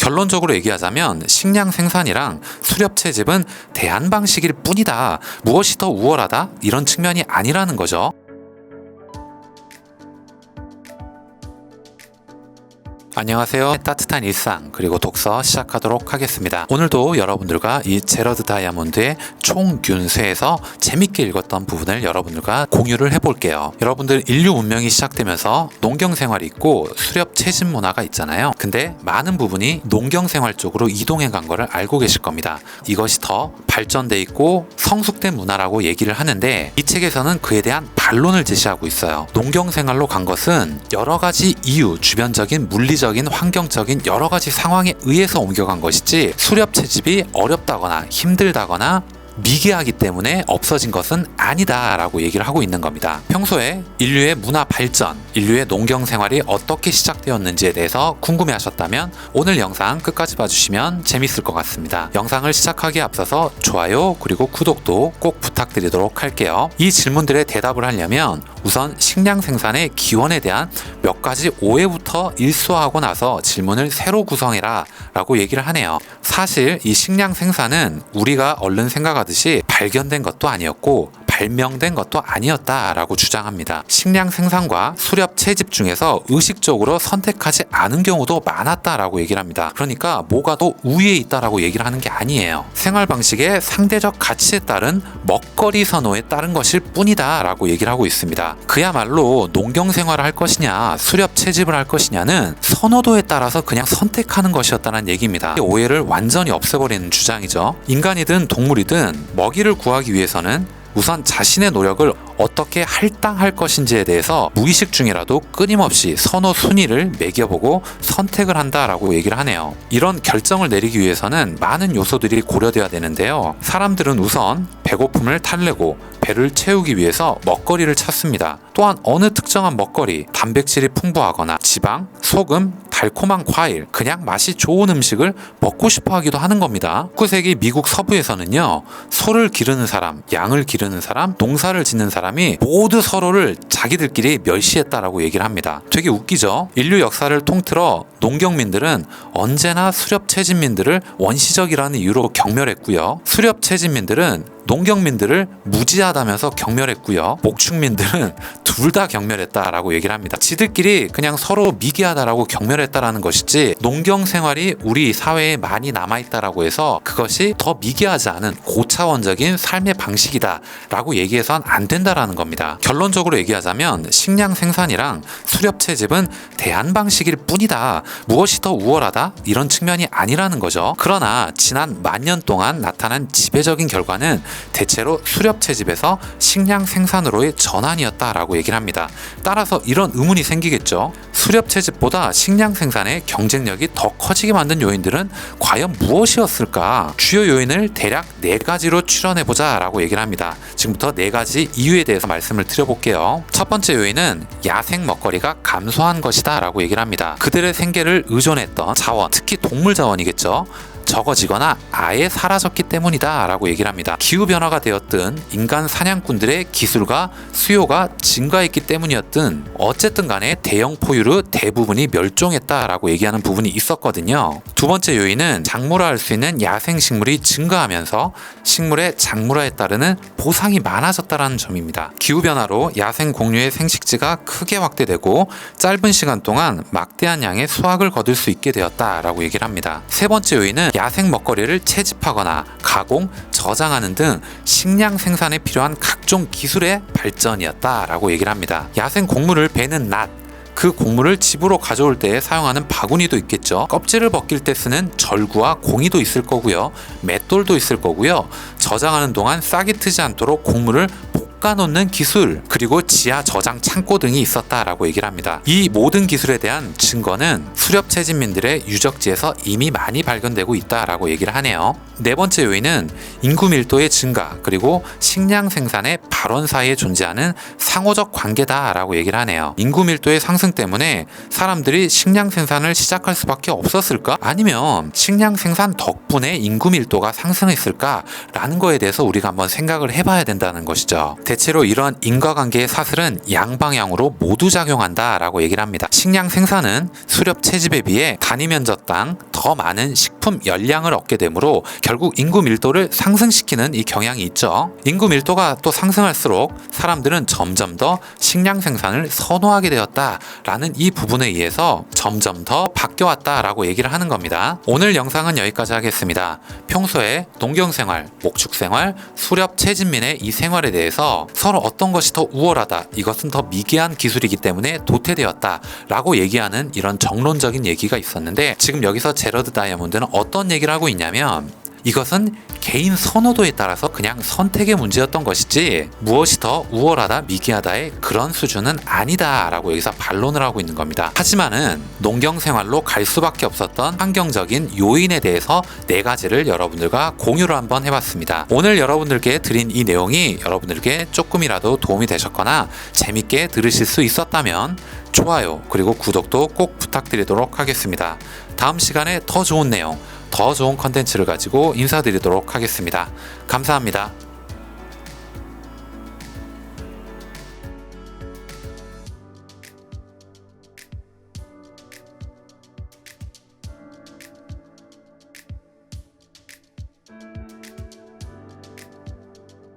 결론적으로 얘기하자면 식량 생산이랑 수렵 채집은 대안 방식일 뿐이다, 무엇이 더 우월하다 이런 측면이 아니라는 거죠. 안녕하세요. 따뜻한 일상 그리고 독서 시작하도록 하겠습니다. 오늘도 여러분들과 이 제러드 다이아몬드의 총균쇠에서 재밌게 읽었던 부분을 여러분들과 공유를 해볼게요. 여러분들 인류 문명이 시작되면서 농경생활이 있고 수렵 채집 문화가 있잖아요. 근데 많은 부분이 농경생활 쪽으로 이동해 간 거를 알고 계실 겁니다. 이것이 더 발전돼 있고 성숙된 문화라고 얘기를 하는데, 이 책에서는 그에 대한 반론을 제시하고 있어요. 농경생활로 간 것은 여러 가지 이유, 주변적인 물리적인 환경적인 여러 가지 상황에 의해서 옮겨간 것이지 수렵 채집이 어렵다거나 힘들다거나 미개하기 때문에 없어진 것은 아니다 라고 얘기를 하고 있는 겁니다. 평소에 인류의 문화 발전, 인류의 농경 생활이 어떻게 시작되었는지에 대해서 궁금해 하셨다면 오늘 영상 끝까지 봐주시면 재밌을 것 같습니다. 영상을 시작하기에 앞서서 좋아요 그리고 구독도 꼭 부탁드리도록 할게요. 이 질문들에 대답을 하려면 우선 식량 생산의 기원에 대한 몇 가지 오해부터 일소하고 나서 질문을 새로 구성해라 라고 얘기를 하네요. 사실 이 식량 생산은 우리가 얼른 생각하듯이 발견된 것도 아니었고 발명된 것도 아니었다라고 주장합니다. 식량 생산과 수렵 채집 중에서 의식적으로 선택하지 않은 경우도 많았다라고 얘기를 합니다. 그러니까 뭐가 더 우위에 있다라고 얘기를 하는 게 아니에요. 생활 방식의 상대적 가치에 따른 먹거리 선호에 따른 것일 뿐이다라고 얘기를 하고 있습니다. 그야말로 농경 생활을 할 것이냐 수렵 채집을 할 것이냐는 선호도에 따라서 그냥 선택하는 것이었다는 얘기입니다. 오해를 완전히 없애버리는 주장이죠. 인간이든 동물이든 먹이를 구하기 위해서는 우선 자신의 노력을 어떻게 할당할 것인지에 대해서 무의식 중이라도 끊임없이 선호 순위를 매겨보고 선택을 한다라고 얘기를 하네요. 이런 결정을 내리기 위해서는 많은 요소들이 고려돼야 되는데요. 사람들은 우선 배고픔을 달래고 배를 채우기 위해서 먹거리를 찾습니다. 또한 어느 특정한 먹거리, 단백질이 풍부하거나 지방, 소금, 달콤한 과일, 그냥 맛이 좋은 음식을 먹고 싶어 하기도 하는 겁니다. 19세기 미국 서부에서는요, 소를 기르는 사람, 양을 기르는 사람, 농사를 짓는 사람이 모두 서로를 자기들끼리 멸시했다라고 얘기를 합니다. 되게 웃기죠? 인류 역사를 통틀어 농경민들은 언제나 수렵 채집민들을 원시적이라는 이유로 경멸했고요. 수렵 채집민들은 농경민들을 무지하다면서 경멸했고요. 목축민들은 둘 다 경멸했다라고 얘기를 합니다. 지들끼리 그냥 서로 미개하다라고 경멸했다라는 것이지 농경 생활이 우리 사회에 많이 남아있다라고 해서 그것이 더 미개하지 않은 고차원적인 삶의 방식이다라고 얘기해서는 안 된다라는 겁니다. 결론적으로 얘기하자면 식량 생산이랑 수렵 채집은 대안 방식일 뿐이다, 무엇이 더 우월하다 이런 측면이 아니라는 거죠. 그러나 지난 만년 동안 나타난 지배적인 결과는 대체로 수렵 채집에서 식량 생산으로의 전환이었다라고 얘기를 합니다. 따라서 이런 의문이 생기겠죠. 수렵 채집보다 식량 생산의 경쟁력이 더 커지게 만든 요인들은 과연 무엇이었을까? 주요 요인을 대략 4가지로 추론해보자 라고 얘기를 합니다. 지금부터 4가지 이유에 대해서 말씀을 드려볼게요. 첫 번째 요인은 야생 먹거리가 감소한 것이다 라고 얘기를 합니다. 그들의 생계를 의존했던 자원, 특히 동물 자원이겠죠. 적어지거나 아예 사라졌기 때문이다 라고 얘기를 합니다. 기후변화가 되었든 인간 사냥꾼들의 기술과 수요가 증가했기 때문이었든 어쨌든 간에 대형 포유류 대부분이 멸종했다라고 얘기하는 부분이 있었거든요. 두 번째 요인은 작물화할 수 있는 야생식물이 증가하면서 식물의 작물화에 따르는 보상이 많아졌다는 점입니다. 기후변화로 야생 공류의 생식지가 크게 확대되고 짧은 시간 동안 막대한 양의 수확을 거둘 수 있게 되었다라고 얘기를 합니다. 세 번째 요인은 야생 먹거리를 채집하거나 가공, 저장하는 등 식량 생산에 필요한 각종 기술의 발전이었다라고 얘기를 합니다. 야생 곡물을 베는 낫, 그 곡물을 집으로 가져올 때 사용하는 바구니도 있겠죠. 껍질을 벗길 때 쓰는 절구와 공이도 있을 거고요. 맷돌도 있을 거고요. 저장하는 동안 싹이 트지 않도록 곡물을 볶아놓는 기술, 그리고 지하 저장 창고 등이 있었다라고 얘기를 합니다. 이 모든 기술에 대한 증거는 수렵 채집민들의 유적지에서 이미 많이 발견되고 있다라고 얘기를 하네요. 네 번째 요인은 인구 밀도의 증가, 그리고 식량 생산의 발원 사이에 존재하는 상호적 관계다라고 얘기를 하네요. 인구 밀도의 상승 때문에 사람들이 식량 생산을 시작할 수밖에 없었을까? 아니면 식량 생산 덕분에 인구 밀도가 상승했을까? 라는 거에 대해서 우리가 한번 생각을 해봐야 된다는 것이죠. 대체로 이런 인과관계의 사슬은 양방향으로 모두 작용한다라고 얘기를 합니다. 식량 생산은 수렵 채집에 비해 단위 면적당 더 더 많은 식품 열량을 얻게 되므로 결국 인구 밀도를 상승시키는 이 경향이 있죠. 인구 밀도가 또 상승할수록 사람들은 점점 더 식량 생산을 선호하게 되었다라는 이 부분에 의해서 점점 더 바뀌어왔다라고 얘기를 하는 겁니다. 오늘 영상은 여기까지 하겠습니다. 평소에 농경생활, 목축생활, 수렵 채진민의 이 생활에 대해서 서로 어떤 것이 더 우월하다, 이것은 더 미개한 기술이기 때문에 도태되었다라고 얘기하는 이런 정론적인 얘기가 있었는데, 지금 여기서 제러드 다이아몬드는 어떤 얘기를 하고 있냐면 이것은 개인 선호도에 따라서 그냥 선택의 문제였던 것이지 무엇이 더 우월하다 미개하다의 그런 수준은 아니다 라고 여기서 반론을 하고 있는 겁니다. 하지만은 농경생활로 갈 수밖에 없었던 환경적인 요인에 대해서 4가지를 여러분들과 공유를 한번 해봤습니다. 오늘 여러분들께 드린 이 내용이 여러분들께 조금이라도 도움이 되셨거나 재밌게 들으실 수 있었다면 좋아요 그리고 구독도 꼭 부탁드리도록 하겠습니다. 다음 시간에 더 좋은 내용, 더 좋은 컨텐츠를 가지고 인사드리도록 하겠습니다. 감사합니다.